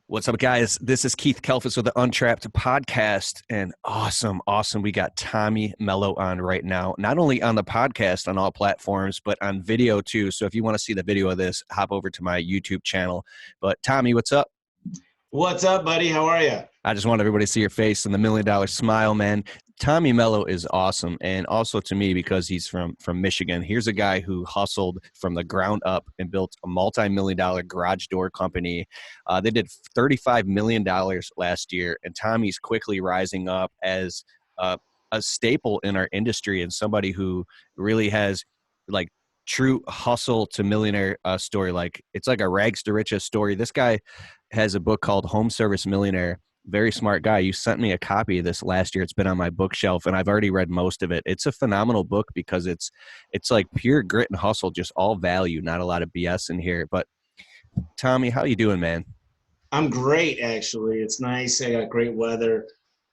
What's up, guys? This is Keith Kelfis with the Untrapped Podcast, and awesome. We got Tommy Mello on right now, not only on the podcast on all platforms, but on video too. So if you want to see the video of this, hop over to my YouTube channel. But Tommy, what's up? What's up, buddy? How are you? I just want everybody to see your face and the $1 million smile, man. Tommy Mello is awesome, and also to me because he's from Michigan. Here's a guy who hustled from the ground up and built a multi-million-dollar garage door company. They did $35 million last year, and Tommy's quickly rising up as a staple in our industry and somebody who really has like true hustle to millionaire story. Like it's like a rags to riches story. This guy has a book called Home Service Millionaire. Very smart guy. You sent me a copy of this last year. It's been on my bookshelf, and I've already read most of it. It's a phenomenal book because it's like pure grit and hustle, just all value, not a lot of BS in here. But Tommy, how you doing, man? I'm great, actually. It's nice. I got great weather.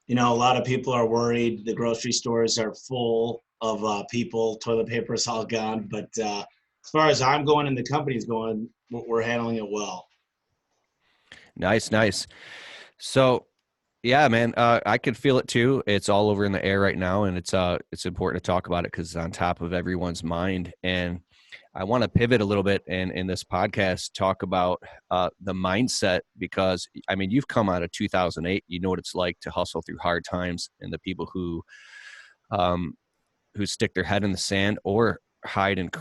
You know, a lot of people are worried. The grocery stores are full of people. Toilet paper is all gone. But as far as I'm going and the company's going, we're handling it well. Nice. So, yeah, man, I could feel it too. It's all over in the air right now, and it's important to talk about it because it's on top of everyone's mind. And I want to pivot a little bit and in this podcast talk about the mindset because, I mean, you've come out of 2008. You know what it's like to hustle through hard times, and the people who stick their head in the sand or hide and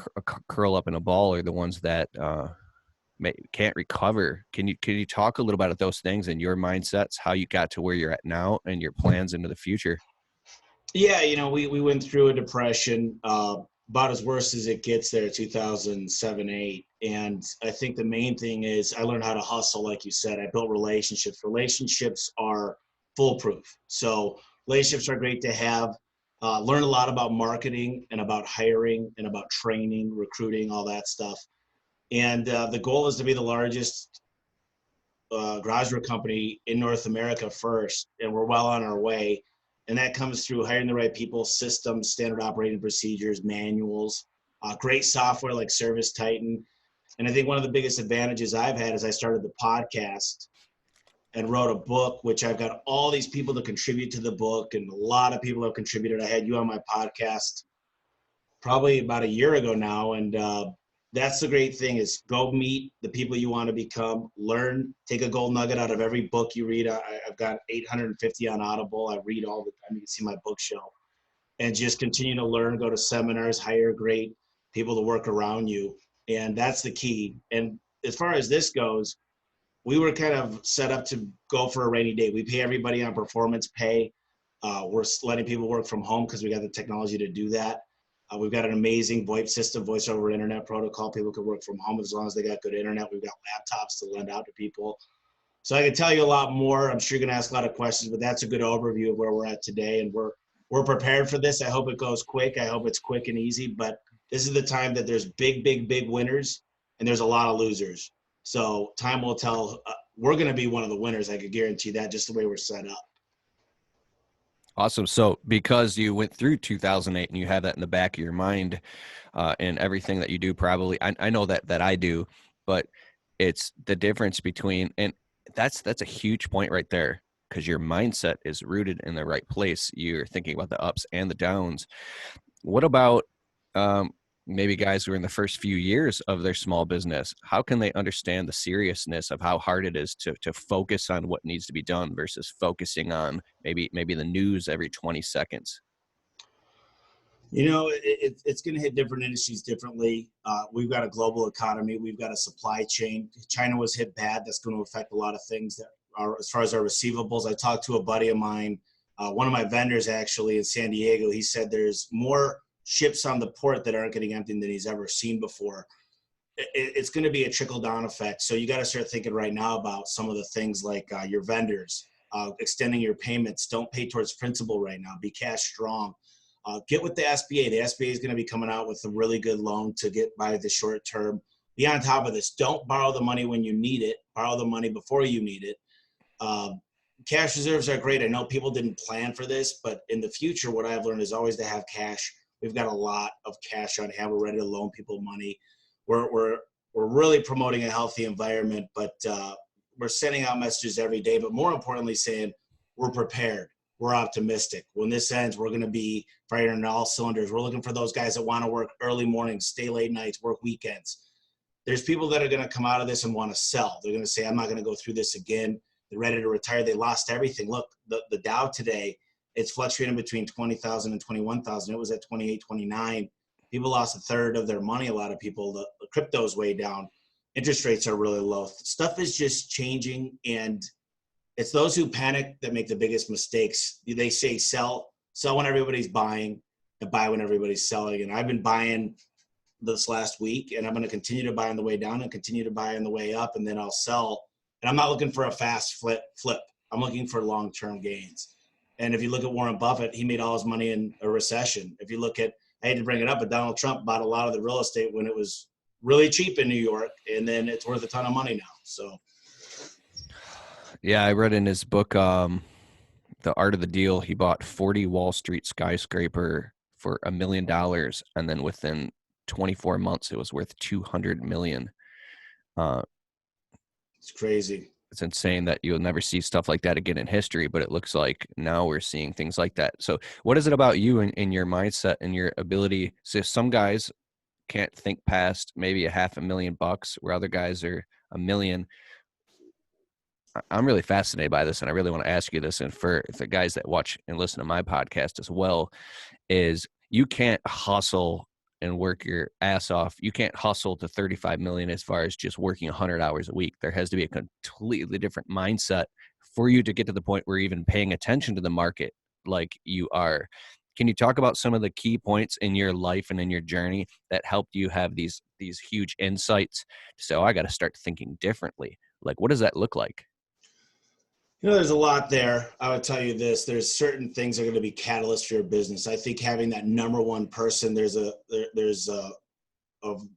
curl up in a ball are the ones that can't recover. Can you talk a little about those things and your mindsets, how you got to where you're at now and your plans into the future? Yeah, you know, we went through a depression, about as worse as it gets there, 2007, 8. And I think the main thing is I learned how to hustle, like you said. I built relationships. Relationships are foolproof. So relationships are great to have. Learn a lot about marketing and about hiring and about training, recruiting, all that stuff. And the goal is to be the largest garage door company in North America first, and we're well on our way. And that comes through hiring the right people, systems, standard operating procedures, manuals, great software like Service Titan. And I think one of the biggest advantages I've had is I started the podcast and wrote a book, which I've got all these people to contribute to the book, and a lot of people have contributed. I had you on my podcast probably about a year ago now, and that's the great thing is go meet the people you want to become, learn, take a gold nugget out of every book you read. I've got 850 on Audible. I read all the time. You can see my bookshelf. And just continue to learn, go to seminars, hire great people to work around you. And that's the key. And as far as this goes, we were kind of set up to go for a rainy day. We pay everybody on performance pay. We're letting people work from home because we got the technology to do that. We've got an amazing VoIP system, voice over internet protocol. People can work from home as long as they got good internet. We've got laptops to lend out to people. So I can tell you a lot more. I'm sure you're going to ask a lot of questions, but that's a good overview of where we're at today. And we're prepared for this. I hope it goes quick. I hope it's quick and easy. But this is the time that there's big winners, and there's a lot of losers. So time will tell. We're going to be one of the winners. I could guarantee that, just the way we're set up. Awesome. So because you went through 2008 and you have that in the back of your mind and everything that you do, probably, I know that I do, but it's the difference between, and that's a huge point right there because your mindset is rooted in the right place. You're thinking about the ups and the downs. What about maybe guys who are in the first few years of their small business? How can they understand the seriousness of how hard it is to focus on what needs to be done versus focusing on maybe the news every 20 seconds? You know, it's going to hit different industries differently. We've got a global economy. We've got a supply chain. China was hit bad. That's going to affect a lot of things that are, as far as our receivables. I talked to a buddy of mine, one of my vendors actually in San Diego. He said there's more ships on the port that aren't getting emptied than he's ever seen before. It's going to be a trickle-down effect. So you got to start thinking right now about some of the things like your vendors, extending your payments. Don't pay towards principal right now. Be cash strong. Get with the SBA. The SBA is going to be coming out with a really good loan to get by the short term. Be on top of this. Don't borrow the money when you need it. Borrow the money before you need it. Cash reserves are great. I know people didn't plan for this, but in the future, what I've learned is always to have cash. We've got a lot of cash on hand. We're ready to loan people money. We're really promoting a healthy environment, but we're sending out messages every day, but more importantly saying we're prepared. We're optimistic. When this ends, we're going to be firing on all cylinders. We're looking for those guys that want to work early mornings, stay late nights, work weekends. There's people that are going to come out of this and want to sell. They're going to say, I'm not going to go through this again. They're ready to retire. They lost everything. Look, the Dow today, it's fluctuating between 20,000 and 21,000. It was at 28, 29. People lost a third of their money. A lot of people, the crypto's way down. Interest rates are really low. Stuff is just changing, and it's those who panic that make the biggest mistakes. They say sell when everybody's buying, and buy when everybody's selling. And I've been buying this last week, and I'm going to continue to buy on the way down and continue to buy on the way up, and then I'll sell. And I'm not looking for a fast flip. I'm looking for long-term gains. And if you look at Warren Buffett, he made all his money in a recession. If you look at, I hate to bring it up, but Donald Trump bought a lot of the real estate when it was really cheap in New York, and then it's worth a ton of money now. So, yeah, I read in his book, The Art of the Deal, he bought 40 Wall Street skyscraper for $1 million, and then within 24 months, it was worth $200 million. It's crazy. It's insane that you'll never see stuff like that again in history, but it looks like now we're seeing things like that. So what is it about you and your mindset and your ability? So some guys can't think past maybe $500,000, where other guys are $1 million. I'm really fascinated by this, and I really want to ask you this, and for the guys that watch and listen to my podcast as well, is you can't hustle and work your ass off. You can't hustle to 35 million as far as just working 100 hours a week. There has to be a completely different mindset for you to get to the point where you're even paying attention to the market like you are. Can you talk about some of the key points in your life and in your journey that helped you have these huge insights to say, oh, I got to start thinking differently? Like, what does that look like? There's a lot there. I would tell you this. There's certain things that are going to be catalysts for your business. I think having that number one person, there's a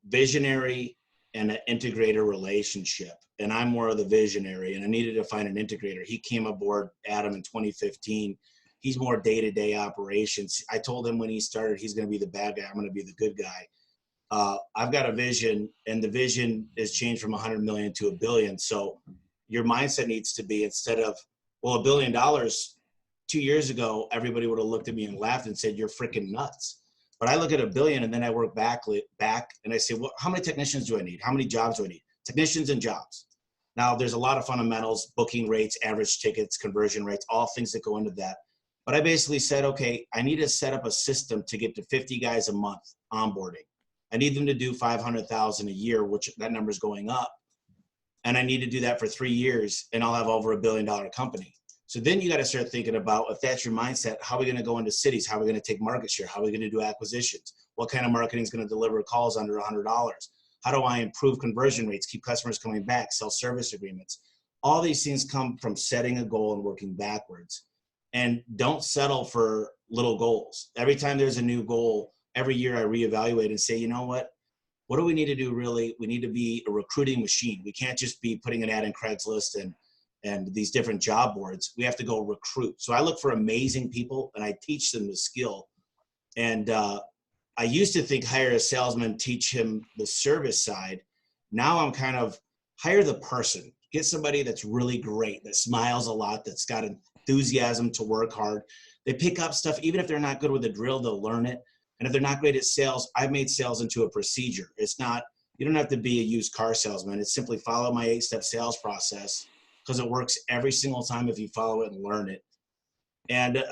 visionary and an integrator relationship. And I'm more of the visionary, and I needed to find an integrator. He came aboard, Adam, in 2015. He's more day-to-day operations. I told him when he started, he's going to be the bad guy. I'm going to be the good guy. I've got a vision, and the vision has changed from 100 million to $1 billion. So your mindset needs to be, instead of, well, $1 billion, 2 years ago, everybody would have looked at me and laughed and said, you're freaking nuts. But I look at $1 billion, and then I work back and I say, well, how many technicians do I need? How many jobs do I need? Technicians and jobs. Now, there's a lot of fundamentals, booking rates, average tickets, conversion rates, all things that go into that. But I basically said, okay, I need to set up a system to get to 50 guys a month onboarding. I need them to do 500,000 a year, which that number is going up. And I need to do that for 3 years, and I'll have over $1 billion company. So then you got to start thinking about, if that's your mindset, how are we going to go into cities? How are we going to take market share? How are we going to do acquisitions? What kind of marketing is going to deliver calls under $100? How do I improve conversion rates, keep customers coming back, sell service agreements? All these things come from setting a goal and working backwards. And don't settle for little goals. Every time there's a new goal, every year I reevaluate and say, you know what? What do we need to do really? We need to be a recruiting machine. We can't just be putting an ad in Craigslist and these different job boards. We have to go recruit. So I look for amazing people, and I teach them the skill. And I used to think hire a salesman, teach him the service side. Now I'm kind of hire the person. Get somebody that's really great, that smiles a lot, that's got enthusiasm to work hard. They pick up stuff. Even if they're not good with a drill, they'll learn it. And if they're not great at sales, I've made sales into a procedure. It's not, you don't have to be a used car salesman. It's simply follow my 8-step sales process, because it works every single time if you follow it and learn it. And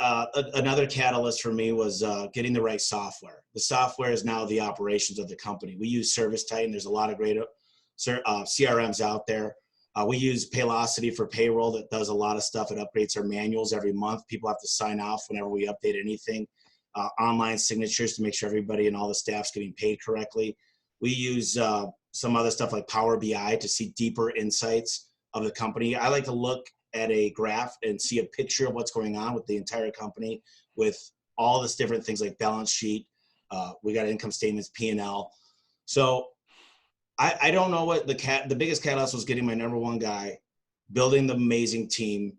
another catalyst for me was getting the right software. The software is now the operations of the company. We use ServiceTitan. There's a lot of great CRMs out there. We use Paylocity for payroll that does a lot of stuff. It upgrades our manuals every month. People have to sign off whenever we update anything. Online signatures to make sure everybody and all the staff's getting paid correctly. We use some other stuff like Power BI to see deeper insights of the company. I like to look at a graph and see a picture of what's going on with the entire company, with all this different things like balance sheet. We got income statements, P&L. So I don't know what the biggest catalyst was: getting my number one guy, building the amazing team,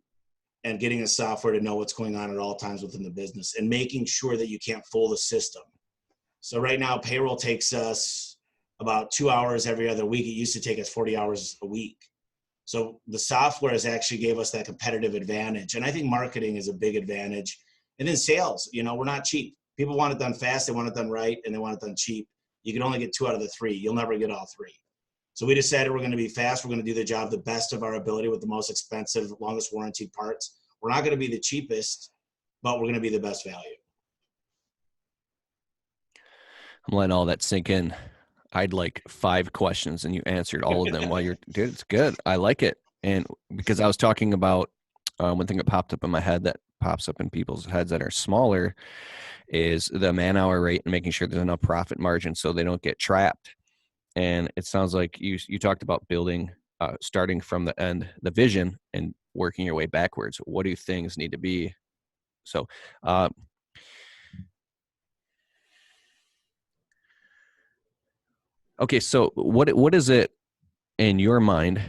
and getting a software to know what's going on at all times within the business, and making sure that you can't fool the system. So right now, payroll takes us about 2 hours every other week. It used to take us 40 hours a week. So the software has actually gave us that competitive advantage. And I think marketing is a big advantage. And then sales, we're not cheap. People want it done fast, they want it done right, and they want it done cheap. You can only get 2 out of the 3. You'll never get all 3. So we decided we're going to be fast. We're going to do the job the best of our ability with the most expensive, longest warranty parts. We're not going to be the cheapest, but we're going to be the best value. I'm letting all that sink in. I'd like 5 questions and you answered all of them while dude, it's good. I like it. And because I was talking about one thing that popped up in my head that pops up in people's heads that are smaller is the man-hour rate and making sure there's enough profit margin so they don't get trapped. And it sounds like you talked about building, starting from the end, the vision, and working your way backwards. What do things need to be? So, okay, so what is it in your mind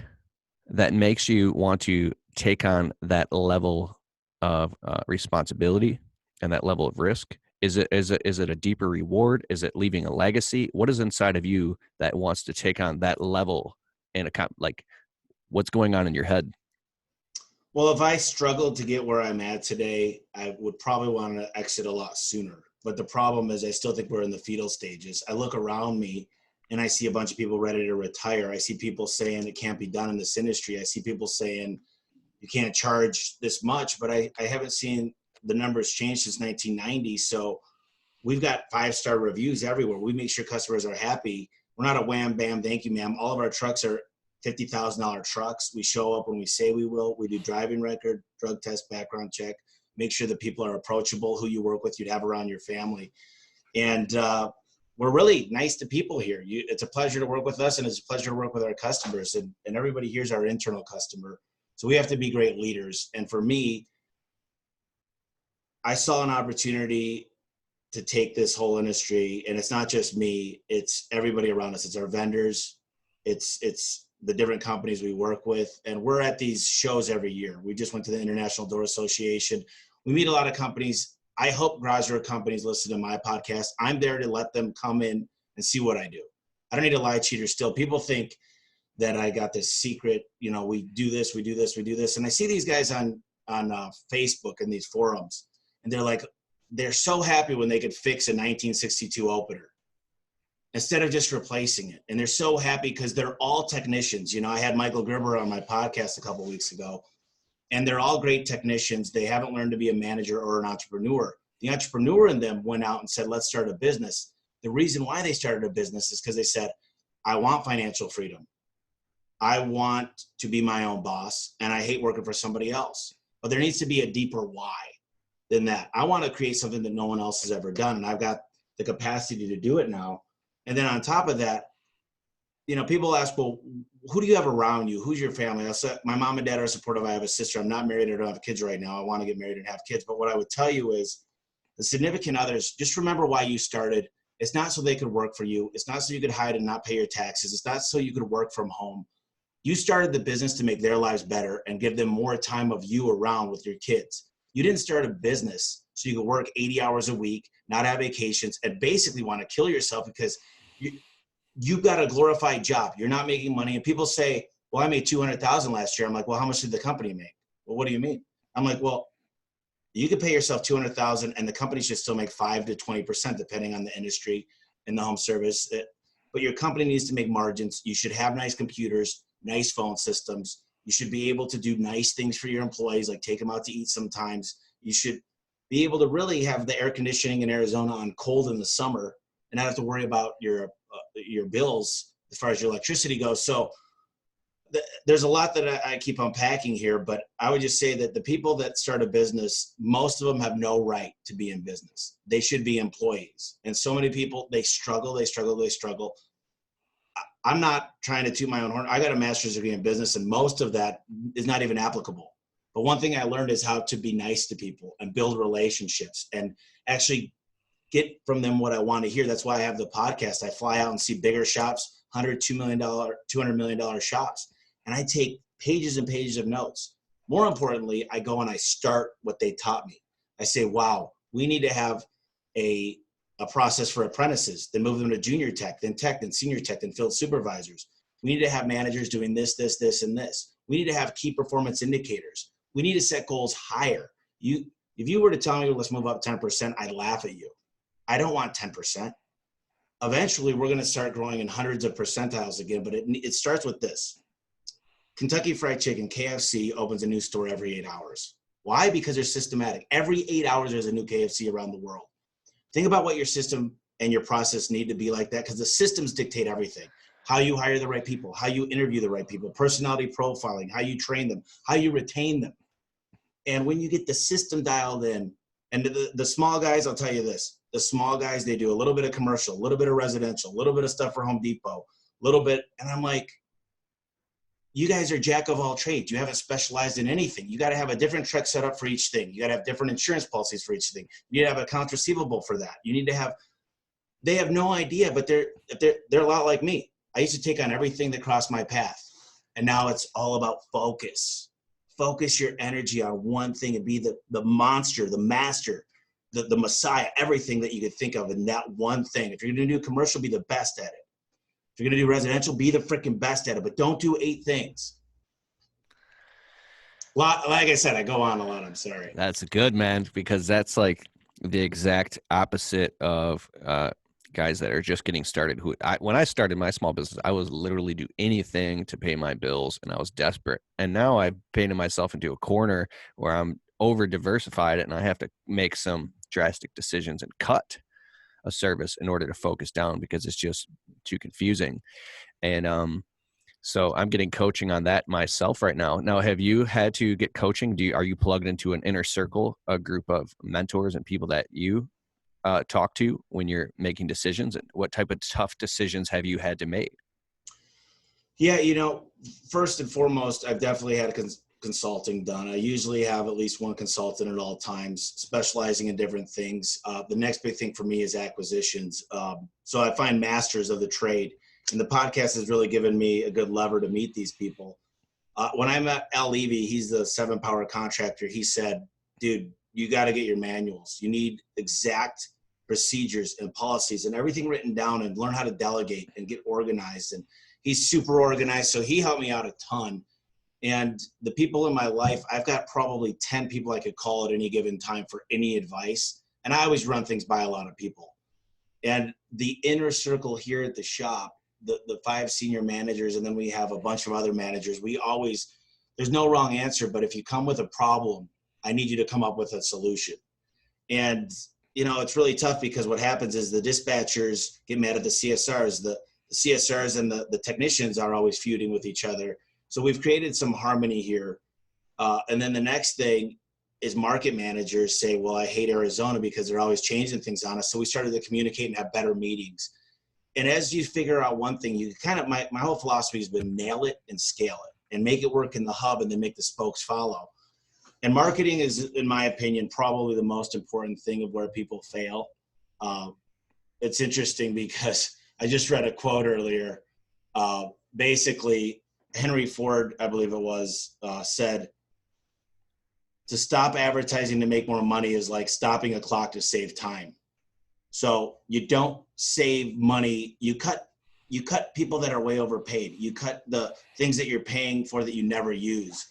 that makes you want to take on that level of responsibility and that level of risk? Is it a deeper reward? Is it leaving a legacy? What is inside of you that wants to take on that level? And like, what's going on in your head? Well, if I struggled to get where I'm at today, I would probably want to exit a lot sooner. But the problem is I still think we're in the fetal stages. I look around me and I see a bunch of people ready to retire. I see people saying it can't be done in this industry. I see people saying you can't charge this much, but I haven't seen the numbers change since 1990. So we've got 5-star reviews everywhere. We make sure customers are happy. We're not a wham, bam, thank you, ma'am. All of our trucks are $50,000 trucks. We show up when we say we will. We do driving record, drug test, background check, make sure that people are approachable, who you work with, you'd have around your family. And we're really nice to people here. It's a pleasure to work with us, and it's a pleasure to work with our customers. And everybody here's our internal customer. So we have to be great leaders. And for me, I saw an opportunity to take this whole industry, and it's not just me, it's everybody around us. It's our vendors. It's the different companies we work with. And we're at these shows every year. We just went to the International Door Association. We meet a lot of companies. I hope garage door companies listen to my podcast. I'm there to let them come in and see what I do. I don't need to lie, cheat, or steal. People think that I got this secret, we do this, we do this, we do this. And I see these guys on Facebook and these forums, and they're so happy when they could fix a 1962 opener instead of just replacing it. And they're so happy because they're all technicians. I had Michael Gerber on my podcast a couple of weeks ago, and they're all great technicians. They haven't learned to be a manager or an entrepreneur. The entrepreneur in them went out and said, let's start a business. The reason why they started a business is because they said, I want financial freedom. I want to be my own boss, and I hate working for somebody else. But there needs to be a deeper why than that. I want to create something that no one else has ever done, and I've got the capacity to do it now. And then on top of that, people ask, well, who do you have around you? Who's your family? I said, my mom and dad are supportive. I have a sister. I'm not married. I don't have kids right now. I want to get married and have kids. But what I would tell you is the significant others, just remember why you started. It's not so they could work for you. It's not so you could hide and not pay your taxes. It's not so you could work from home. You started the business to make their lives better and give them more time of you around with your kids. You didn't start a business so you could work 80 hours a week, not have vacations, and basically want to kill yourself because you've got a glorified job. You're not making money. And people say, well, I made $200,000 last year. I'm like, well, how much did the company make? Well, what do you mean? I'm like, well, you could pay yourself $200,000 and the company should still make 5 to 20% depending on the industry and the home service. But your company needs to make margins. You should have nice computers, nice phone systems. You should be able to do nice things for your employees, like take them out to eat sometimes. You should be able to really have the air conditioning in Arizona on cold in the summer and not have to worry about your bills as far as your electricity goes. So there's a lot that I keep unpacking here, but I would just say that the people that start a business, most of them have no right to be in business. They should be employees. And so many people, they struggle. I'm not trying to toot my own horn. I got a master's degree in business, and most of that is not even applicable. But one thing I learned is how to be nice to people and build relationships and actually get from them what I want to hear. That's why I have the podcast. I fly out and see bigger shops, $100, $2 million, $200 million shops. And I take pages and pages of notes. More importantly, I go and I start what they taught me. I say, wow, we need to have a process for apprentices, then move them to junior tech, then senior tech, then field supervisors. We need to have managers doing this, this, this, and this. We need to have key performance indicators. We need to set goals higher. If you were to tell me, let's move up 10%, I'd laugh at you. I don't want 10%. Eventually, we're going to start growing in hundreds of percentiles again, but it starts with this. Kentucky Fried Chicken, KFC, opens a new store every 8 hours. Why? Because they're systematic. Every 8 hours, there's a new KFC around the world. Think about what your system and your process need to be like that, because the systems dictate everything. How you hire the right people, how you interview the right people, personality profiling, how you train them, how you retain them. And when you get the system dialed in, and the small guys, I'll tell you this, the small guys, they do a little bit of commercial, a little bit of residential, a little bit of stuff for Home Depot, a little bit. And I'm like, you guys are jack of all trades. You haven't specialized in anything. You got to have a different truck set up for each thing. You got to have different insurance policies for each thing. You need to have accounts receivable for that. You need to have, they have no idea, but they're a lot like me. I used to take on everything that crossed my path. And now it's all about focus. Focus your energy on one thing and be the monster, the master, the messiah, everything that you could think of in that one thing. If you're going to do commercial, be the best at it. If you're going to do residential, be the freaking best at it, but don't do 8 things. Like I said, I go on a lot. I'm sorry. That's good, man, because that's like the exact opposite of guys that are just getting started. When I started my small business, I was literally do anything to pay my bills, and I was desperate. And now I've painted myself into a corner where I'm over diversified, and I have to make some drastic decisions and cut a service in order to focus down because it's just too confusing. And so I'm getting coaching on that myself right now. Now, have you had to get coaching? Are you plugged into an inner circle, a group of mentors and people that you talk to when you're making decisions? And what type of tough decisions have you had to make? Yeah, first and foremost, I've definitely had consulting done. I usually have at least one consultant at all times, specializing in different things. The next big thing for me is acquisitions. So I find masters of the trade, and the podcast has really given me a good lever to meet these people. When I met Al Levy, he's the 7-power contractor. He said, dude, you got to get your manuals. You need exact procedures and policies and everything written down, and learn how to delegate and get organized. And he's super organized. So he helped me out a ton. And the people in my life, I've got probably 10 people I could call at any given time for any advice. And I always run things by a lot of people. And the inner circle here at the shop, the 5 senior managers, and then we have a bunch of other managers. There's no wrong answer, but if you come with a problem, I need you to come up with a solution. And, it's really tough because what happens is the dispatchers get mad at the CSRs. The CSRs and the technicians are always feuding with each other. So we've created some harmony here. And then the next thing is market managers say, well, I hate Arizona because they're always changing things on us. So we started to communicate and have better meetings. And as you figure out one thing, you kind of, my whole philosophy has been nail it and scale it and make it work in the hub and then make the spokes follow. And marketing is, in my opinion, probably the most important thing of where people fail. It's interesting because I just read a quote earlier. Basically, Henry Ford, I believe it was, said, to stop advertising to make more money is like stopping a clock to save time. So you don't save money. You cut people that are way overpaid. You cut the things that you're paying for that you never use.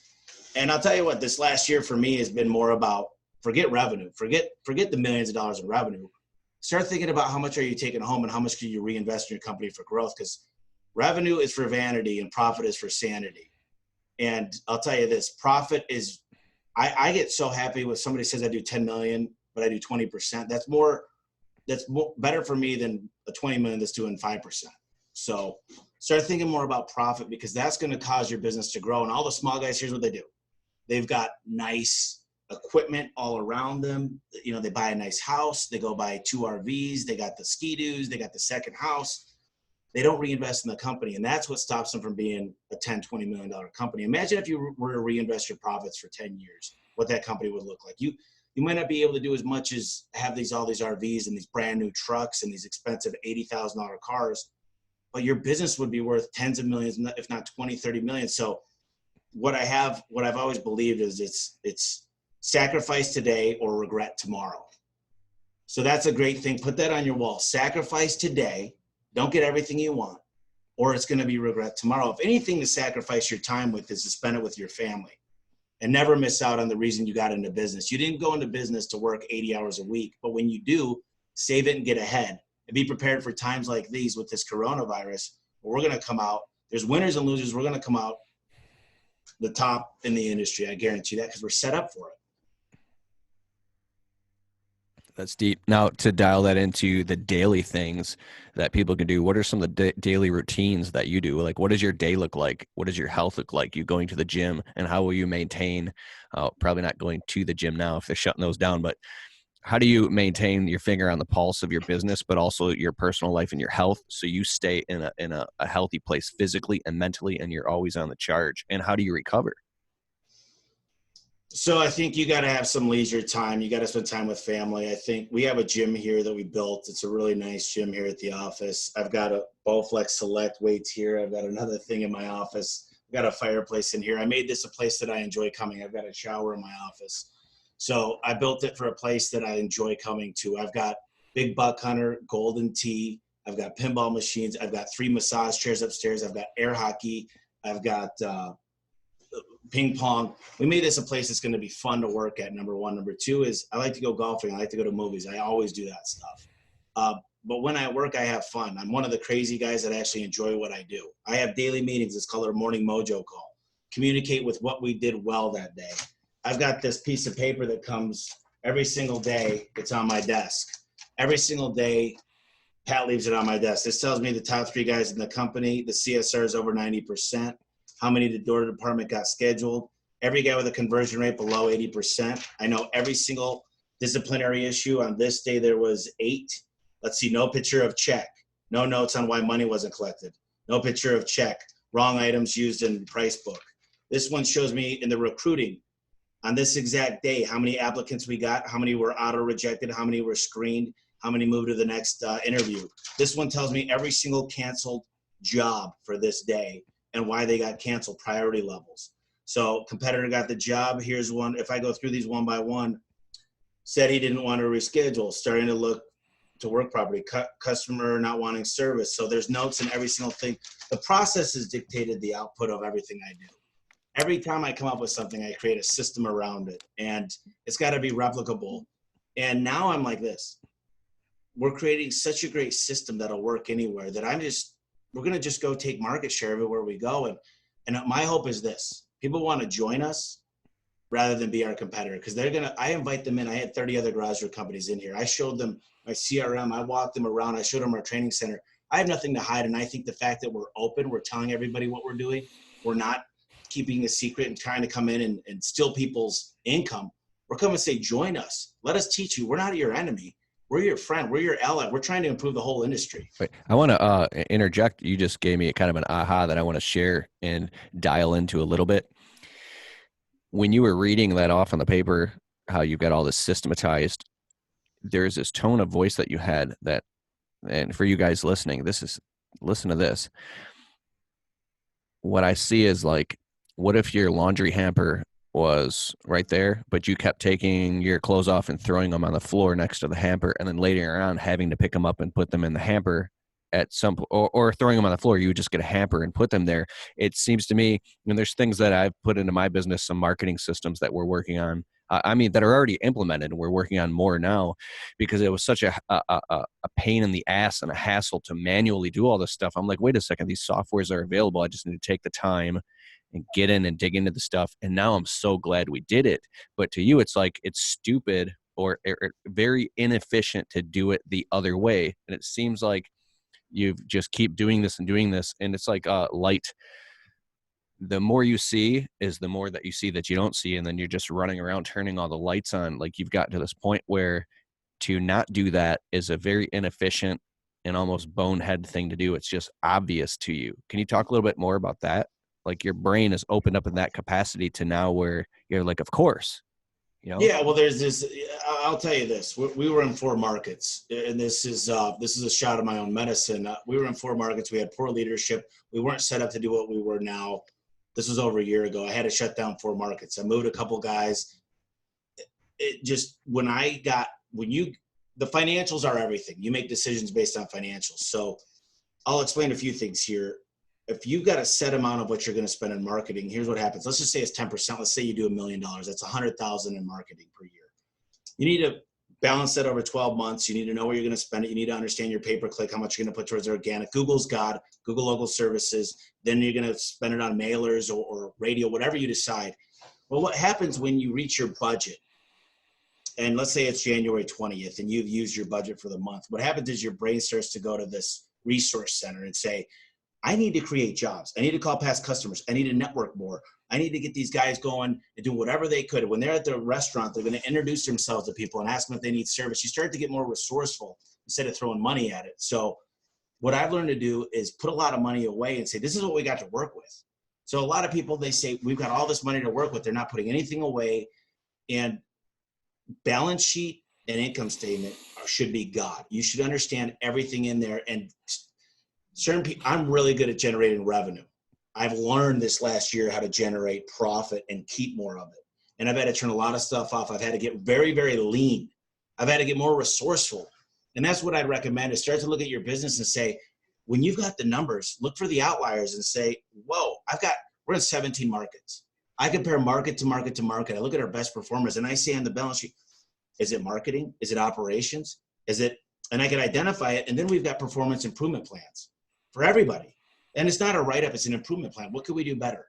And I'll tell you what, this last year for me has been more about forget revenue, forget the millions of dollars in revenue. Start thinking about how much are you taking home and how much can you reinvest in your company for growth, because revenue is for vanity and profit is for sanity. And I'll tell you this, profit is, I get so happy when somebody says I do 10 million, but I do 20%. That's better for me than a 20 million that's doing 5%. So start thinking more about profit, because that's going to cause your business to grow. And all the small guys, here's what they do. They've got nice equipment all around them. They buy a nice house. They go buy 2 RVs. They got the ski-doos. They got the second house. They don't reinvest in the company. And that's what stops them from being a $10, $20 million company. Imagine if you were to reinvest your profits for 10 years, what that company would look like. You might not be able to do as much as have all these RVs and these brand new trucks and these expensive $80,000 cars, but your business would be worth tens of millions, if not 20, 30 million. So what I've always believed is it's sacrifice today or regret tomorrow. So that's a great thing. Put that on your wall. Sacrifice today. Don't get everything you want. or it's going to be regret tomorrow. If anything to sacrifice your time with is to spend it with your family and never miss out on the reason you got into business. You didn't go into business to work 80 hours a week, but when you do, save it and get ahead and be prepared for times like these with this coronavirus, where we're going to come out. There's winners and losers. We're going to come out the top in the industry. I guarantee that, because we're set up for it. That's deep. Now, to dial that into the daily things that people can do, what are some of the daily routines that you do? Like, what does your day look like? What does your health look like? You going to the gym, and how will you maintain, probably not going to the gym now if they're shutting those down, but how do you maintain your finger on the pulse of your business, but also your personal life and your health, so you stay in a healthy place physically and mentally, and you're always on the charge? And how do you recover? So I think you got to have some leisure time. You got to spend time with family. I think we have a gym here that we built. It's a really nice gym here at the office. I've got a Bowflex Select weights here. I've got another thing in my office. I've got a fireplace in here. I made this a place that I enjoy coming. I've got a shower in my office. So I built it for a place that I enjoy coming to. I've got Big Buck Hunter, Golden Tee. I've got pinball machines. I've got 3 massage chairs upstairs. I've got air hockey. I've got ping pong. We made this a place that's going to be fun to work at, number one. Number two is I like to go golfing. I like to go to movies. I always do that stuff. But when I work, I have fun. I'm one of the crazy guys that actually enjoy what I do. I have daily meetings. It's called our morning mojo call. Communicate with what we did well that day. I've got this piece of paper that comes every single day. It's on my desk. Every single day, Pat leaves it on my desk. This tells me the top 3 guys in the company. The CSR is over 90%. How many the door department got scheduled. Every guy with a conversion rate below 80%. I know every single disciplinary issue. On this day, there was 8. Let's see, no picture of check. No notes on why money wasn't collected. No picture of check. Wrong items used in price book. This one shows me in the recruiting, on this exact day, how many applicants we got, how many were auto-rejected, how many were screened, how many moved to the next interview. This one tells me every single canceled job for this day and why they got canceled, priority levels. So competitor got the job. Here's one. If I go through these one by one, said he didn't want to reschedule, starting to look to work property, customer not wanting service. So there's notes in every single thing. The process has dictated the output of everything I do. Every time I come up with something, I create a system around it, and it's got to be replicable. And now I'm like this. We're creating such a great system that'll work anywhere that we're going to just go take market share everywhere we go. And my hope is this. People want to join us rather than be our competitor, because I invite them in. I had 30 other garage door companies in here. I showed them my CRM. I walked them around. I showed them our training center. I have nothing to hide. And I think the fact that we're open, we're telling everybody what we're doing, we're not keeping a secret and trying to come in and steal people's income. We're coming to say, join us. Let us teach you. We're not your enemy. We're your friend. We're your ally. We're trying to improve the whole industry. Wait, I want to interject. You just gave me kind of an aha that I want to share and dial into a little bit. When you were reading that off on the paper, how you've got all this systematized, there's this tone of voice that you had that, and for you guys listening, listen to this. What I see is like, what if your laundry hamper was right there, but you kept taking your clothes off and throwing them on the floor next to the hamper, and then later on having to pick them up and put them in the hamper at some or throwing them on the floor, you would just get a hamper and put them there. It seems to me, and there's things that I've put into my business, some marketing systems that we're working on, that are already implemented, and we're working on more now, because it was such a pain in the ass and a hassle to manually do all this stuff. I'm like, wait a second, these softwares are available. I just need to take the time and get in and dig into the stuff. And now I'm so glad we did it. But to you, it's like, it's stupid or very inefficient to do it the other way. And it seems like you just keep doing this. And it's like light. The more you see is the more that you see that you don't see. And then you're just running around turning all the lights on. Like, you've gotten to this point where to not do that is a very inefficient and almost bonehead thing to do. It's just obvious to you. Can you talk a little bit more about that? Like, your brain is opened up in that capacity to now where you're like, of course, you know? Yeah, well, there's this. I'll tell you this. We were in 4 markets, and this is a shot of my own medicine. We were in 4 markets. We had poor leadership. We weren't set up to do what we were now. This was over a year ago. I had to shut down 4 markets. I moved a couple guys. It just, the financials are everything. You make decisions based on financials. So I'll explain a few things here. If you've got a set amount of what you're going to spend in marketing, here's what happens. Let's just say it's 10%. Let's say you do $1 million. That's 100,000 in marketing per year. You need to balance that over 12 months. You need to know where you're going to spend it. You need to understand your pay-per-click, how much you're going to put towards organic. Google's God, Google local services. Then you're going to spend it on mailers or radio, whatever you decide. Well, what happens when you reach your budget? And let's say it's January 20th and you've used your budget for the month. What happens is your brain starts to go to this resource center and say, I need to create jobs. I need to call past customers. I need to network more. I need to get these guys going and do whatever they could. When they're at the restaurant, they're going to introduce themselves to people and ask them if they need service. You start to get more resourceful instead of throwing money at it. So what I've learned to do is put a lot of money away and say, this is what we got to work with. So a lot of people, they say, we've got all this money to work with. They're not putting anything away. And balance sheet and income statement should be God. You should understand everything in there. And certain people, I'm really good at generating revenue. I've learned this last year how to generate profit and keep more of it. And I've had to turn a lot of stuff off. I've had to get very, very lean. I've had to get more resourceful. And that's what I'd recommend, is start to look at your business and say, when you've got the numbers, look for the outliers and say, whoa, we're in 17 markets. I compare market to market to market. I look at our best performers and I say on the balance sheet, is it marketing? Is it operations? And I can identify it. And then we've got performance improvement plans for everybody. And it's not a write-up, it's an improvement plan. What could we do better?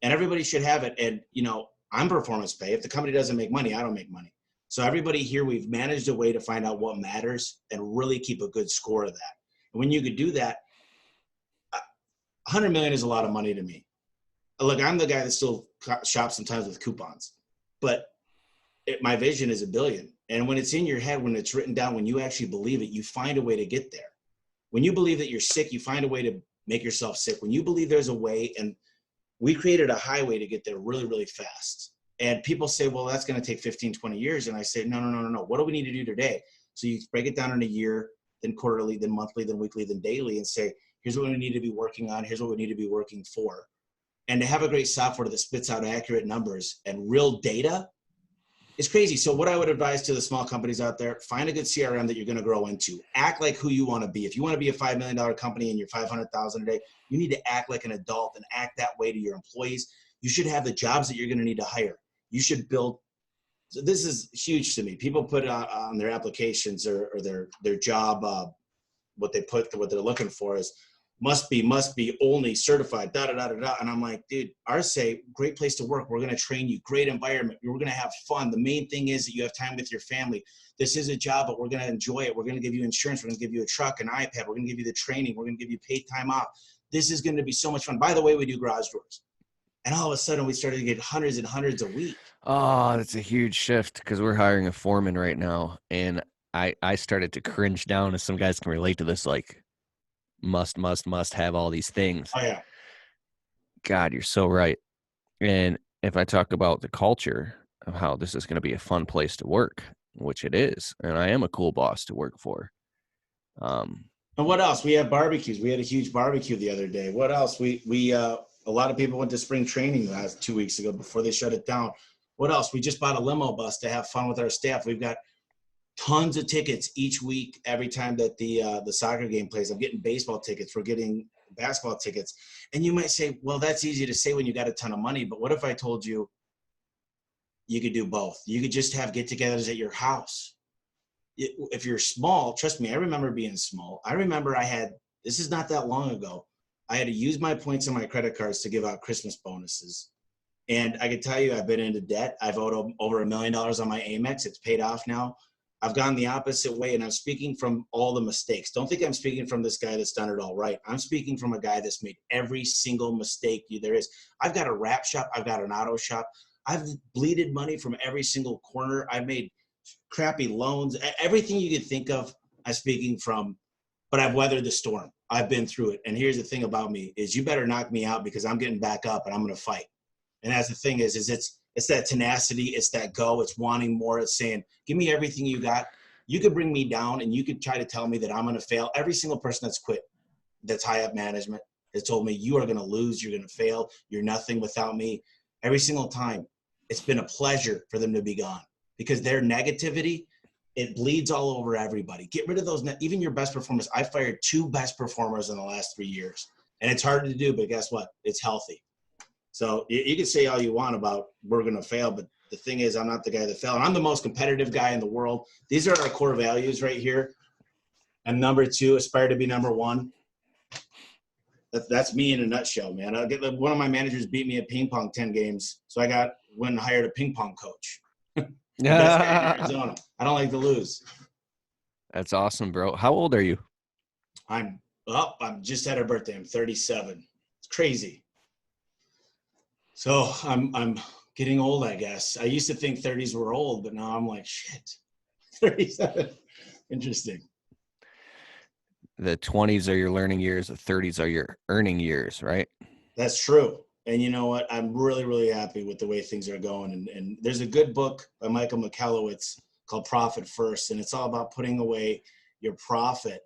And everybody should have it. And, I'm performance pay. If the company doesn't make money, I don't make money. So everybody here, we've managed a way to find out what matters and really keep a good score of that. And when you could do that, 100 million is a lot of money to me. Look, I'm the guy that still shops sometimes with coupons, but my vision is $1 billion. And when it's in your head, when it's written down, when you actually believe it, you find a way to get there. When you believe that you're sick, you find a way to make yourself sick. When you believe there's a way, and we created a highway to get there really, really fast. And people say, well, that's going to take 15, 20 years. And I say, no. What do we need to do today? So you break it down in a year, then quarterly, then monthly, then weekly, then daily, and say, here's what we need to be working on. Here's what we need to be working for. And to have a great software that spits out accurate numbers and real data, it's crazy. So what I would advise to the small companies out there, find a good CRM that you're going to grow into. Act like who you want to be. If you want to be a $5 million company and you're 500,000 a day, you need to act like an adult and act that way to your employees. You should have the jobs that you're going to need to hire. You should build. So this is huge to me. People put on their applications or their job, what they're looking for is must be only certified, And I'm like, dude, ours say great place to work. We're going to train you, great environment. We're going to have fun. The main thing is that you have time with your family. This is a job, but we're going to enjoy it. We're going to give you insurance. We're going to give you a truck, an iPad. We're going to give you the training. We're going to give you paid time off. This is going to be so much fun. By the way, we do garage doors. And all of a sudden we started to get hundreds and hundreds a week. Oh, that's a huge shift, because we're hiring a foreman right now. And I started to cringe down, as some guys can relate to this, like, must have all these things. Oh yeah. God, you're so right. And if I talk about the culture of how this is going to be a fun place to work, which it is, and I am a cool boss to work for. And what else? We have barbecues. We had a huge barbecue the other day. What else? We a lot of people went to spring training last 2 weeks ago before they shut it down. What else? We just bought a limo bus to have fun with our staff. We've got tons of tickets each week. Every time that the soccer game plays, I'm getting baseball tickets. We're getting basketball tickets. And you might say, well, that's easy to say when you got a ton of money. But what if I told you you could do both? You could just have get-togethers at your house. If you're small, trust me, I remember being small. I remember this is not that long ago, I had to use my points on my credit cards to give out Christmas bonuses. And I can tell you, I've been into debt. I've owed over $1 million on my Amex. It's paid off now. I've gone the opposite way, and I'm speaking from all the mistakes. Don't think I'm speaking from this guy that's done it all right. I'm speaking from a guy that's made every single mistake there is. I've got a wrap shop. I've got an auto shop. I've bleeded money from every single corner. I've made crappy loans. Everything you could think of, I'm speaking from, but I've weathered the storm. I've been through it. And here's the thing about me is you better knock me out, because I'm getting back up and I'm going to fight. And that's the thing is it's that tenacity, it's that go, it's wanting more, it's saying, give me everything you got. You could bring me down and you could try to tell me that I'm going to fail. Every single person that's quit, that's high up management, has told me you are going to lose, you're going to fail, you're nothing without me. Every single time, it's been a pleasure for them to be gone, because their negativity it bleeds all over everybody. Get rid of those, even your best performers. I fired 2 best performers in the last 3 years. And it's hard to do, but guess what? It's healthy. So you can say all you want about we're going to fail, but the thing is, I'm not the guy that fell. And I'm the most competitive guy in the world. These are our core values right here. And number 2, aspire to be number 1. That's me in a nutshell, man. One of my managers beat me at ping pong 10 games. So I went and hired a ping pong coach. The best guy in Arizona. I don't like to lose. That's awesome, bro. How old are you? I'm just had a birthday. I'm 37. It's crazy. So I'm getting old, I guess. I used to think 30s were old, but now I'm like, shit, 37. Interesting. The 20s are your learning years. The 30s are your earning years, right? That's true. And you know what? I'm really, really happy with the way things are going. And there's a good book by Michael Michalowicz called Profit First. And it's all about putting away your profit.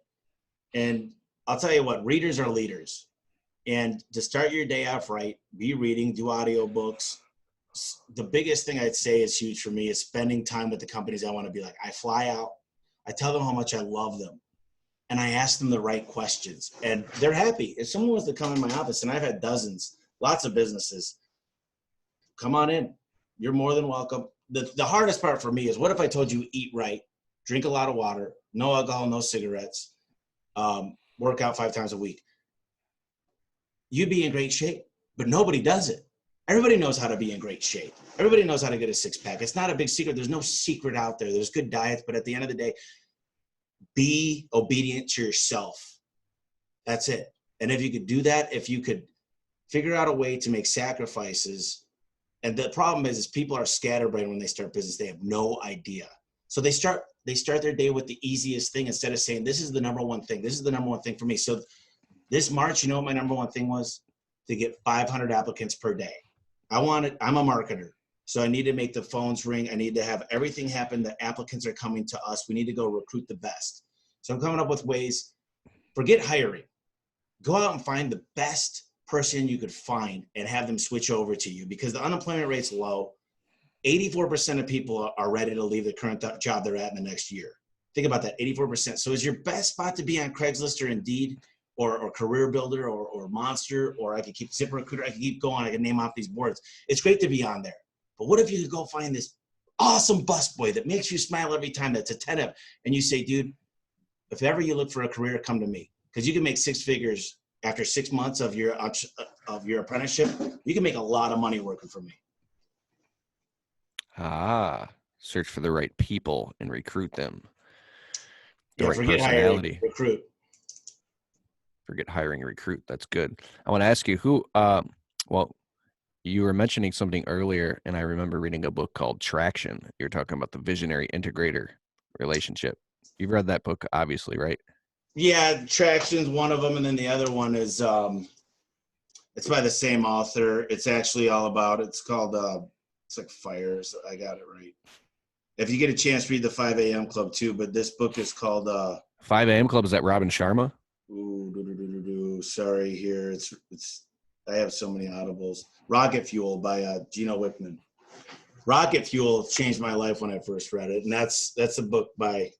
And I'll tell you what, readers are leaders. And to start your day off right, be reading, do audiobooks. The biggest thing I'd say is huge for me is spending time with the companies I want to be like. I fly out. I tell them how much I love them. And I ask them the right questions. And they're happy. If someone was to come in my office, and I've had dozens, lots of businesses, come on in. You're more than welcome. The hardest part for me is, what if I told you eat right, drink a lot of water, no alcohol, no cigarettes, work out 5 times a week? You'd be in great shape, but nobody does it. Everybody knows how to be in great shape. Everybody knows how to get a 6-pack. It's not a big secret. There's no secret out there. There's good diets, but at the end of the day, be obedient to yourself. That's it. And if you could do that, if you could figure out a way to make sacrifices. And the problem is people are scatterbrained when they start business. They have no idea. So they start their day with the easiest thing instead of saying, this is the number one thing. This is the number one thing for me. So this March, you know what my number one thing was? To get 500 applicants per day. I'm a marketer. So I need to make the phones ring. I need to have everything happen. The applicants are coming to us. We need to go recruit the best. So I'm coming up with ways. Forget hiring. Go out and find the best person you could find and have them switch over to you, because the unemployment rate's low. 84% of people are ready to leave the current job they're at in the next year. Think about that, 84%. So is your best spot to be on Craigslist or Indeed or Career Builder or Monster, or I could keep ZipRecruiter, I could keep going, I could name off these boards. It's great to be on there. But what if you could go find this awesome busboy that makes you smile every time, that's attentive, and you say, dude, if ever you look for a career, come to me. Because you can make 6 figures after 6 months of your apprenticeship. You can make a lot of money working for me. Search for the right people and recruit them. The right forget personality. Hiring, recruit. Forget hiring, recruit. That's good. I want to ask you who, you were mentioning something earlier, and I remember reading a book called Traction. You're talking about the visionary integrator relationship. You've read that book, obviously, right? Yeah, Traction's one of them, and then the other one is it's by the same author. It's actually all about, it's called it's like Fires. I got it right. If you get a chance, read the 5 a.m. Club too. But this book is called 5 a.m. Club. Is that Robin Sharma? Sorry, here it's. I have so many audibles. Rocket Fuel by Gino Wickman. Rocket Fuel changed my life when I first read it, and that's a book by.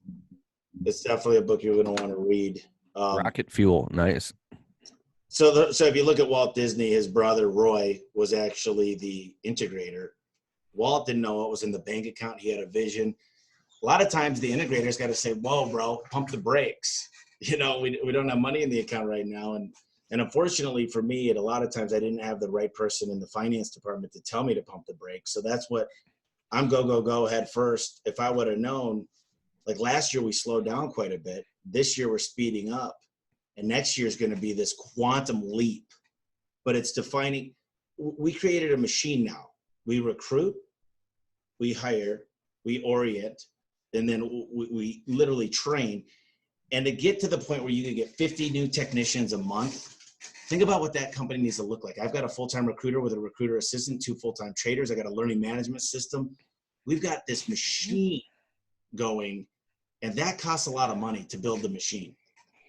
It's definitely a book you're going to want to read. Rocket Fuel, nice. So if you look at Walt Disney, his brother Roy was actually the integrator. Walt didn't know what was in the bank account. He had a vision. A lot of times the integrator's got to say, whoa, bro, pump the brakes. You know, we don't have money in the account right now. And unfortunately for me, a lot of times I didn't have the right person in the finance department to tell me to pump the brakes. So that's what I'm go head first. If I would have known, like last year we slowed down quite a bit. This year we're speeding up. And next year is going to be this quantum leap. But it's defining, we created a machine now. We recruit, we hire, we orient, and then we literally train. And to get to the point where you can get 50 new technicians a month, think about what that company needs to look like. I've got a full-time recruiter with a recruiter assistant, 2 full-time traders. I got a learning management system. We've got this machine going, and that costs a lot of money to build the machine.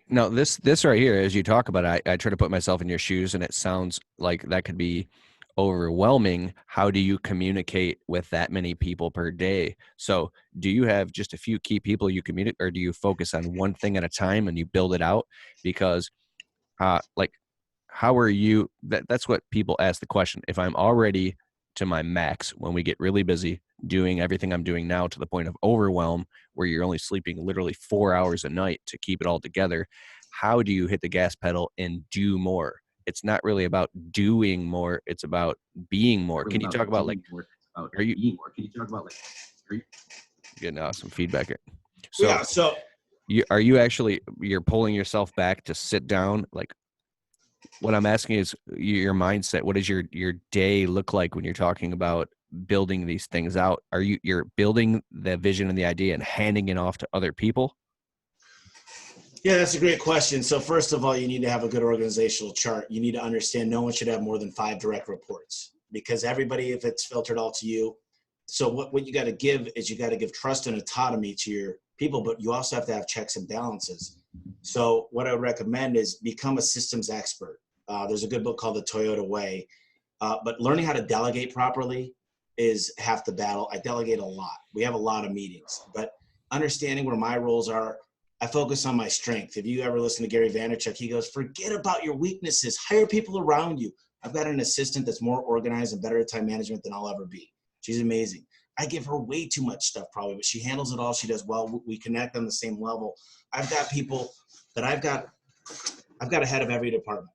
No, this right here, as you talk about it, I try to put myself in your shoes, and it sounds like that could be overwhelming, how do you communicate with that many people per day? So do you have just a few key people you communicate, or do you focus on one thing at a time and you build it out? Because like, how are you, that's what people ask the question. If I'm already to my max when we get really busy doing everything I'm doing now to the point of overwhelm, where you're only sleeping literally 4 hours a night to keep it all together, how do you hit the gas pedal and do more? It's not really about doing more, it's about being more. Can you talk about like, are you getting some feedback here? So Yeah. So are you actually, you're pulling yourself back to sit down? Like, what I'm asking is your mindset. What does your day look like when you're talking about building these things out? Are you're building the vision and the idea and handing it off to other people? yeah, that's a great question. So first of all, you need to have a good organizational chart. You need to understand no one should have more than 5 direct reports, because everybody, if it's filtered all to you. So what you got to give is you got to give trust and autonomy to your people, but you also have to have checks and balances. So what I would recommend is become a systems expert. There's a good book called The Toyota Way, but learning how to delegate properly is half the battle. I delegate a lot. We have a lot of meetings, but understanding where my roles are, I focus on my strength. If you ever listen to Gary Vaynerchuk, he goes, forget about your weaknesses, hire people around you. I've got an assistant that's more organized and better at time management than I'll ever be. She's amazing. I give her way too much stuff probably, but she handles it all. She does well. We connect on the same level. I've got people that I've got a head of every department.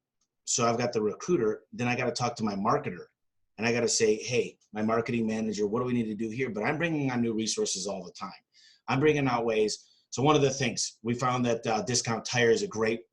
So I've got the recruiter, then I got to talk to my marketer, and I got to say, hey, my marketing manager, what do we need to do here? But I'm bringing on new resources all the time. I'm bringing out ways. So one of the things we found that Discount Tire is a great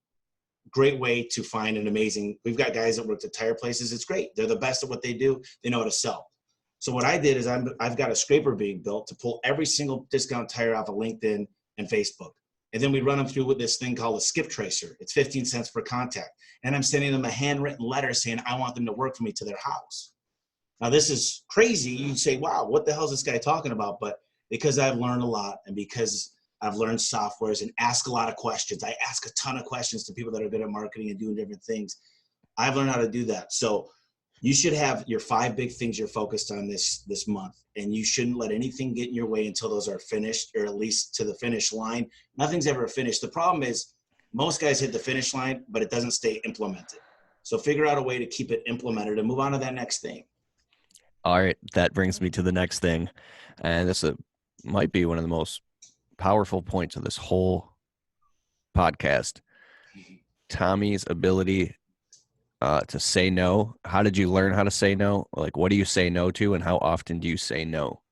way to find an amazing, we've got guys that work at tire places. It's great. They're the best at what they do. They know how to sell. So what I did is I've got a scraper being built to pull every single Discount Tire off of LinkedIn and Facebook. And then we run them through with this thing called a skip tracer. It's 15 cents per contact. And I'm sending them a handwritten letter saying, I want them to work for me to their house. Now, this is crazy. You say, wow, what the hell is this guy talking about? But because I've learned a lot, and because I've learned softwares and ask a lot of questions, I ask a ton of questions to people that are good at marketing and doing different things. I've learned how to do that. So you should have your 5 big things you're focused on this month, and you shouldn't let anything get in your way until those are finished, or at least to the finish line. Nothing's ever finished. The problem is most guys hit the finish line, but it doesn't stay implemented. So figure out a way to keep it implemented and move on to that next thing. All right, that brings me to the next thing, and this might be one of the most powerful points of this whole podcast. Tommy's ability to say no. How did you learn how to say no? Like, what do you say no to, and how often do you say no?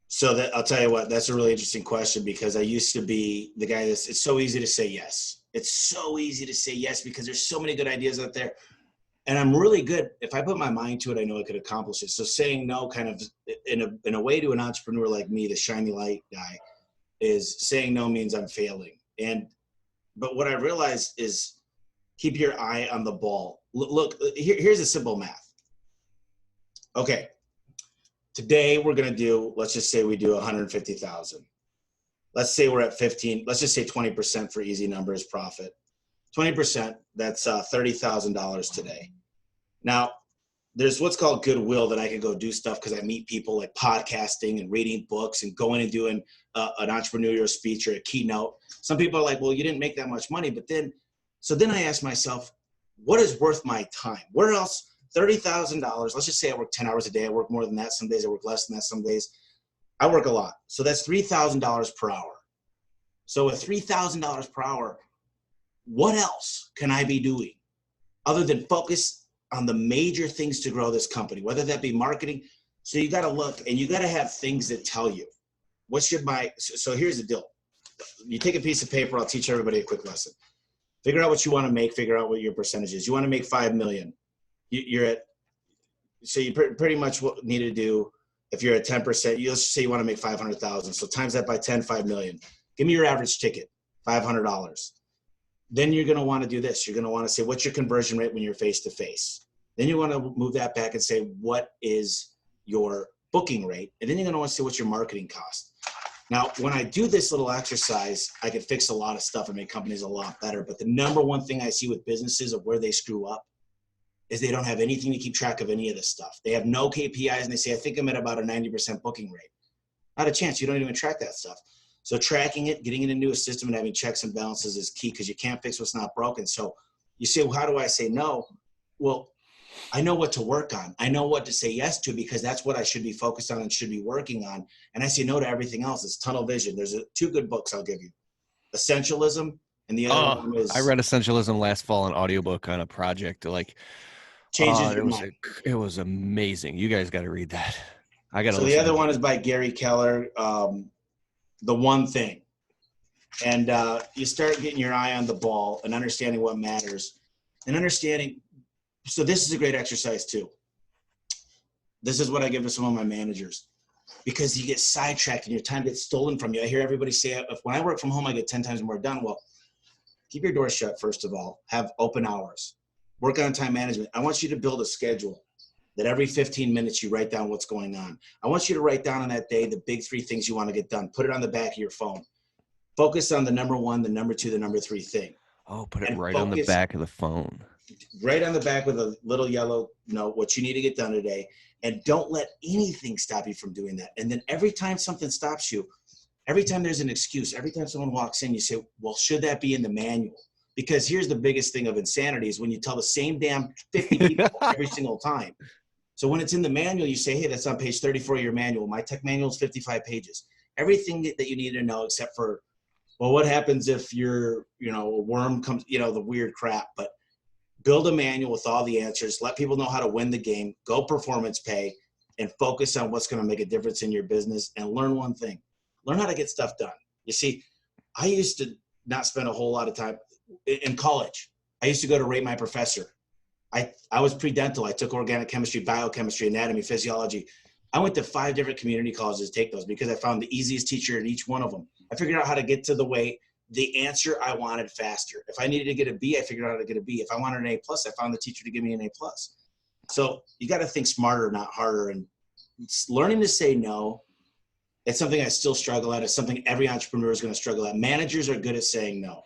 So I'll tell you what, that's a really interesting question, because I used to be the guy it's so easy to say yes. It's so easy to say yes because there's so many good ideas out there. And I'm really good. If I put my mind to it, I know I could accomplish it. So saying no, kind of in a way, to an entrepreneur like me, the shiny light guy, is saying no means I'm failing. But what I realized is keep your eye on the ball. Look, here's a simple math. Okay. Today we're going to do, let's just say we do 150,000. Let's say we're at 15. Let's just say 20% for easy numbers profit. 20%, that's $30,000 today. Now, there's what's called goodwill, that I could go do stuff because I meet people, like podcasting and reading books and going and doing an entrepreneurial speech or a keynote. Some people are like, well, you didn't make that much money. But then I ask myself, what is worth my time? Where else? $30,000. Let's just say I work 10 hours a day. I work more than that. Some days I work less than that. Some days I work a lot. So that's $3,000 per hour. So with $3,000 per hour, what else can I be doing other than focus on the major things to grow this company, whether that be marketing? So you got to look, and you got to have things that tell you so here's the deal. You take a piece of paper. I'll teach everybody a quick lesson. Figure out what you want to make, figure out what your percentage is. You want to make 5 million. So you pretty much what need to do, if you're at 10%, you'll say you want to make 500,000. So times that by 10, 5 million. Give me your average ticket, $500. Then you're going to want to do this. You're going to want to say, what's your conversion rate when you're face to face? Then you want to move that back and say, what is your booking rate? And then you're going to want to say, what's your marketing cost? Now, when I do this little exercise, I could fix a lot of stuff and make companies a lot better. But the number one thing I see with businesses of where they screw up is they don't have anything to keep track of any of this stuff. They have no KPIs, and they say, I think I'm at about a 90% booking rate. Not a chance. You don't even track that stuff. So tracking it, getting it into a system, and having checks and balances is key, because you can't fix what's not broken. So you say, well, how do I say no? Well, I know what to work on. I know what to say yes to, because that's what I should be focused on and should be working on. And I say no to everything else. It's tunnel vision. There's two good books I'll give you. Essentialism, and the other one is... I read Essentialism last fall, an audiobook on a project. Changes your mind. It was amazing. You guys got to read that. I got to. So the other one is by Gary Keller, The One Thing. And you start getting your eye on the ball and understanding what matters and understanding. So this is a great exercise too. This is what I give to some of my managers, because you get sidetracked and your time gets stolen from you. I hear everybody say, when I work from home, I get 10 times more done. Well, keep your door shut, first of all. Have open hours. Work on time management. I want you to build a schedule that every 15 minutes you write down what's going on. I want you to write down on that day the big 3 things you want to get done. Put it on the back of your phone. Focus on the number 1, the number 2, the number 3 thing. Oh, put it right on the back of the phone. Right on the back with a little yellow note, what you need to get done today. And don't let anything stop you from doing that. And then every time something stops you, every time there's an excuse, every time someone walks in, you say, well, should that be in the manual? Because here's the biggest thing of insanity is when you tell the same damn 50 people every single time. So when it's in the manual, you say, hey, that's on page 34 of your manual. My tech manual is 55 pages. Everything that you need to know, except for, well, what happens if a worm comes, the weird crap. But build a manual with all the answers. Let people know how to win the game. Go performance pay, and focus on what's going to make a difference in your business. And learn one thing. Learn how to get stuff done. You see, I used to not spend a whole lot of time in college. I used to go to rate my professor. I was pre-dental. I took organic chemistry, biochemistry, anatomy, physiology. I went to 5 different community colleges to take those because I found the easiest teacher in each one of them. I figured out how to get to the answer I wanted faster. If I needed to get a B, I figured out how to get a B. If I wanted an A+, I found the teacher to give me an A+. So you got to think smarter, not harder. And learning to say no, it's something I still struggle at. It's something every entrepreneur is going to struggle at. Managers are good at saying no.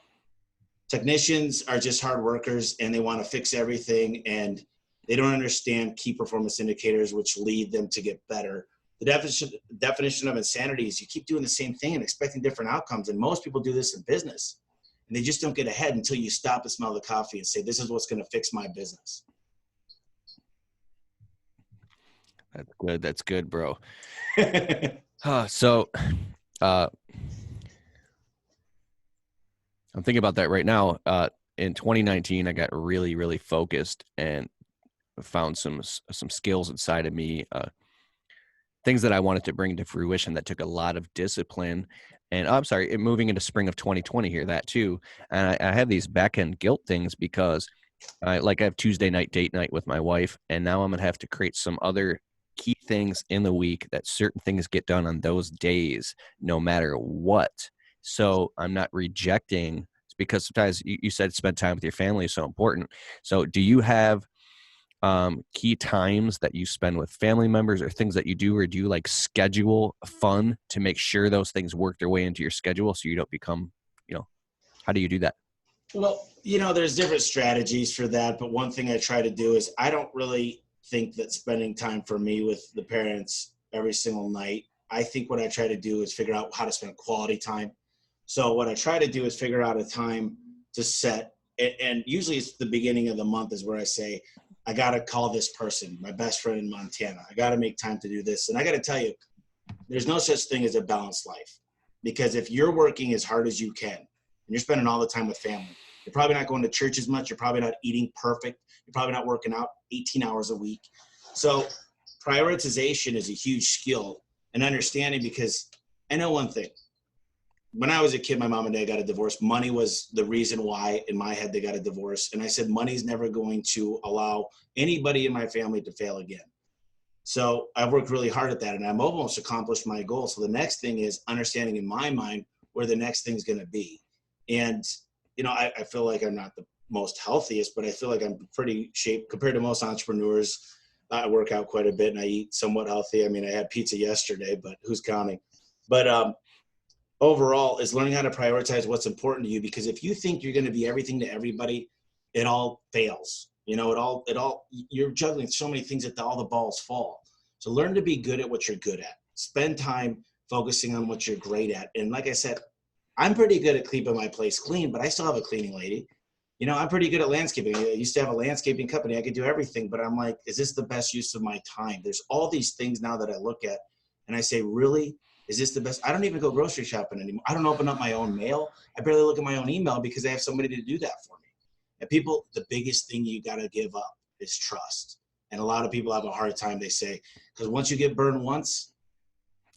Technicians are just hard workers, and they want to fix everything, and they don't understand key performance indicators, which lead them to get better. The definition of insanity is you keep doing the same thing and expecting different outcomes. And most people do this in business, and they just don't get ahead until you stop and smell the coffee and say, this is what's going to fix my business. That's good. That's good, bro. I'm thinking about that right now. In 2019, I got really, really focused and found some skills inside of me, things that I wanted to bring to fruition that took a lot of discipline. And moving into spring of 2020 here, that too. And I have these back end guilt things because I have Tuesday night date night with my wife, and now I'm going to have to create some other key things in the week that certain things get done on those days, no matter what. So I'm not rejecting, because sometimes you said spend time with your family is so important. So do you have key times that you spend with family members or things that you do, or do you schedule fun to make sure those things work their way into your schedule so you don't become, how do you do that? Well, there's different strategies for that. But one thing I try to do is I don't really think that spending time for me with the parents every single night. I think what I try to do is figure out how to spend quality time. So what I try to do is figure out a time to set, and usually it's the beginning of the month is where I say, I got to call this person, my best friend in Montana. I got to make time to do this. And I got to tell you, there's no such thing as a balanced life, because if you're working as hard as you can and you're spending all the time with family, you're probably not going to church as much. You're probably not eating perfect. You're probably not working out 18 hours a week. So prioritization is a huge skill and understanding, because I know one thing. When I was a kid, my mom and dad got a divorce. Money was the reason why, in my head, they got a divorce. And I said, money's never going to allow anybody in my family to fail again. So I've worked really hard at that, and I've almost accomplished my goal. So the next thing is understanding in my mind where the next thing's going to be. And, I feel like I'm not the most healthiest, but I feel like I'm pretty shaped compared to most entrepreneurs. I work out quite a bit and I eat somewhat healthy. I mean, I had pizza yesterday, but who's counting? But, overall is learning how to prioritize what's important to you, because if you think you're going to be everything to everybody, it all fails. You know, you're juggling so many things that all the balls fall. So learn to be good at what you're good at. Spend time focusing on what you're great at. And like I said, I'm pretty good at keeping my place clean, but I still have a cleaning lady. You know, I'm pretty good at landscaping. I used to have a landscaping company. I could do everything, but I'm like, is this the best use of my time? There's all these things now that I look at and I say, really? Is this the best? I don't even go grocery shopping anymore. I don't open up my own mail. I barely look at my own email because I have somebody to do that for me. And people, the biggest thing you got to give up is trust. And a lot of people have a hard time, they say, because once you get burned once,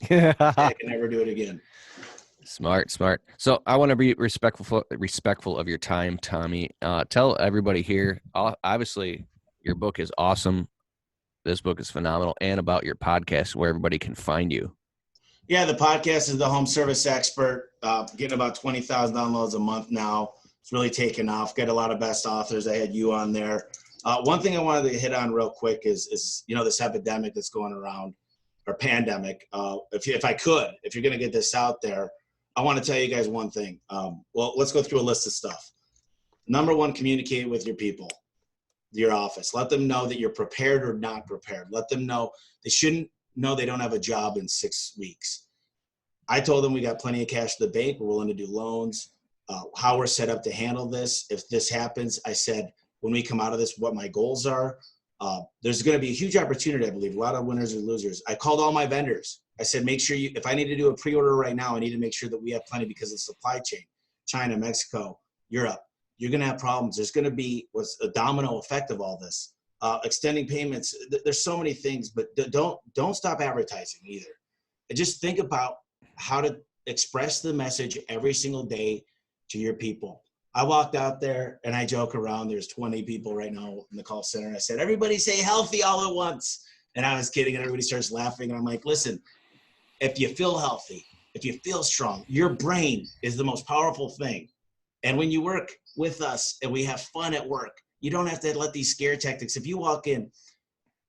I can never do it again. Smart. So I want to be respectful of your time, Tommy. Tell everybody here, obviously your book is awesome. This book is phenomenal, and about your podcast, where everybody can find you. Yeah, the podcast is The Home Service Expert, getting about 20,000 downloads a month now. It's really taken off. Got a lot of best authors. I had you on there. One thing I wanted to hit on real quick is this epidemic that's going around, or pandemic. If you're going to get this out there, I want to tell you guys one thing. Well, let's go through a list of stuff. Number one, communicate with your people, your office. Let them know that you're prepared or not prepared. Let them know they shouldn't know they don't have a job in 6 weeks. I told them we got plenty of cash at the bank. We're willing to do loans. How we're set up to handle this. If this happens, I said, when we come out of this, what my goals are. There's going to be a huge opportunity, I believe. A lot of winners and losers. I called all my vendors. I said, make sure if I need to do a pre-order right now, I need to make sure that we have plenty because of supply chain. China, Mexico, Europe. You're going to have problems. There's going to be a domino effect of all this. Extending payments. There's so many things, but don't stop advertising either. And just think about how to express the message every single day to your people. I walked out there and I joke around. There's 20 people right now in the call center. I said, everybody say healthy all at once. And I was kidding and everybody starts laughing. And I'm like, listen, if you feel healthy, if you feel strong, your brain is the most powerful thing. And when you work with us and we have fun at work, you don't have to let these scare tactics. If you walk in,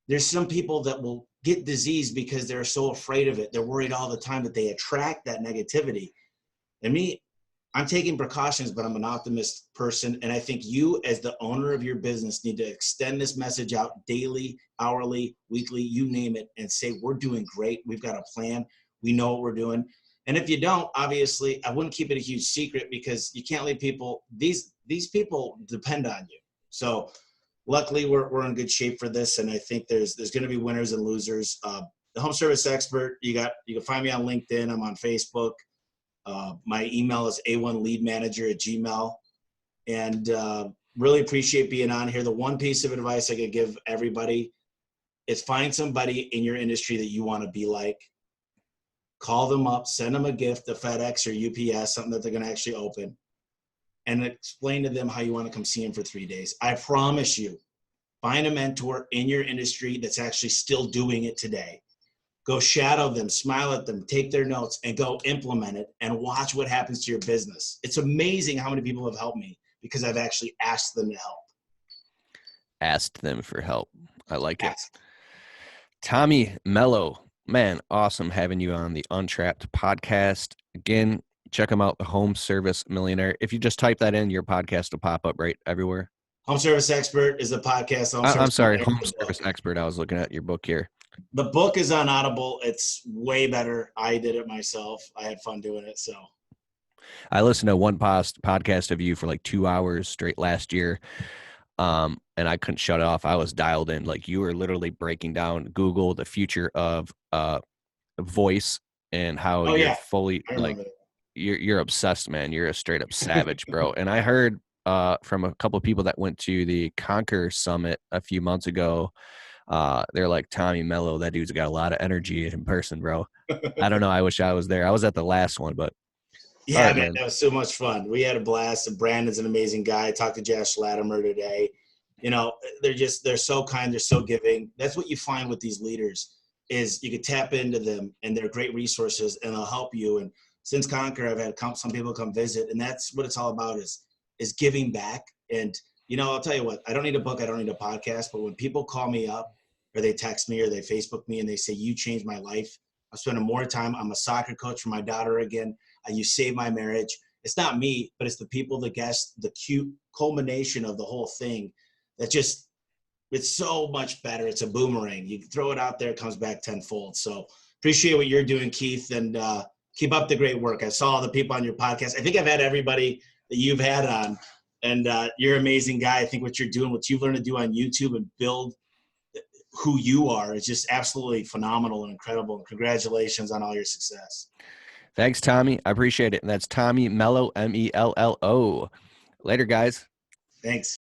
there's some people that will get disease because they're so afraid of it. They're worried all the time that they attract that negativity. And me, I'm taking precautions, but I'm an optimist person. And I think you as the owner of your business need to extend this message out daily, hourly, weekly, you name it, and say, we're doing great. We've got a plan. We know what we're doing. And if you don't, obviously, I wouldn't keep it a huge secret because you can't leave people, these people depend on you. So luckily we're in good shape for this. And I think there's going to be winners and losers. The Home Service Expert, you can find me on LinkedIn. I'm on Facebook. My email is a1leadmanager@gmail. And really appreciate being on here. The one piece of advice I could give everybody is find somebody in your industry that you want to be like. Call them up, send them a gift, a FedEx or UPS, something that they're going to actually open, and explain to them how you want to come see them for 3 days. I promise you, find a mentor in your industry that's actually still doing it today. Go shadow them, smile at them, take their notes, and go implement it and watch what happens to your business. It's amazing how many people have helped me because I've actually asked them to help. Asked them for help. I like it. Tommy Mello, man, awesome having you on the Untrapped podcast. Again, check them out, The Home Service Millionaire. If you just type that in, your podcast will pop up right everywhere. Home Service Expert is a podcast. I'm sorry, Home Service Expert. I was looking at your book here. The book is on Audible. It's way better. I did it myself. I had fun doing it. So I listened to one podcast of you for like 2 hours straight last year. And I couldn't shut it off. I was dialed in. Like you were literally breaking down Google, the future of voice and how you're fully like you're obsessed, man. You're a straight up savage, bro. And I heard from a couple of people that went to the Conquer Summit a few months ago. They're like, Tommy Mello, that dude's got a lot of energy in person, bro. I don't know. I wish I was there. I was at the last one, but yeah, man, that was so much fun. We had a blast. And Brandon's an amazing guy. I talked to Josh Latimer today. You know, they're so kind. They're so giving. That's what you find with these leaders is you can tap into them and they're great resources and they'll help you. And since Conquer, I've had some people come visit, and that's what it's all about is giving back. And, you know, I'll tell you what, I don't need a book. I don't need a podcast, but when people call me up or they text me or they Facebook me and they say, you changed my life, I'm spending more time. I'm a soccer coach for my daughter again. You saved my marriage. It's not me, but it's the people, the guests, the cute culmination of the whole thing that just it's so much better. It's a boomerang. You throw it out there, it comes back tenfold. So appreciate what you're doing, Keith, and keep up the great work. I saw all the people on your podcast. I think I've had everybody that you've had on, and you're an amazing guy. I think what you're doing, what you've learned to do on YouTube and build who you are is just absolutely phenomenal and incredible. And congratulations on all your success. Thanks, Tommy. I appreciate it. And that's Tommy Mello, Mello. Later, guys. Thanks.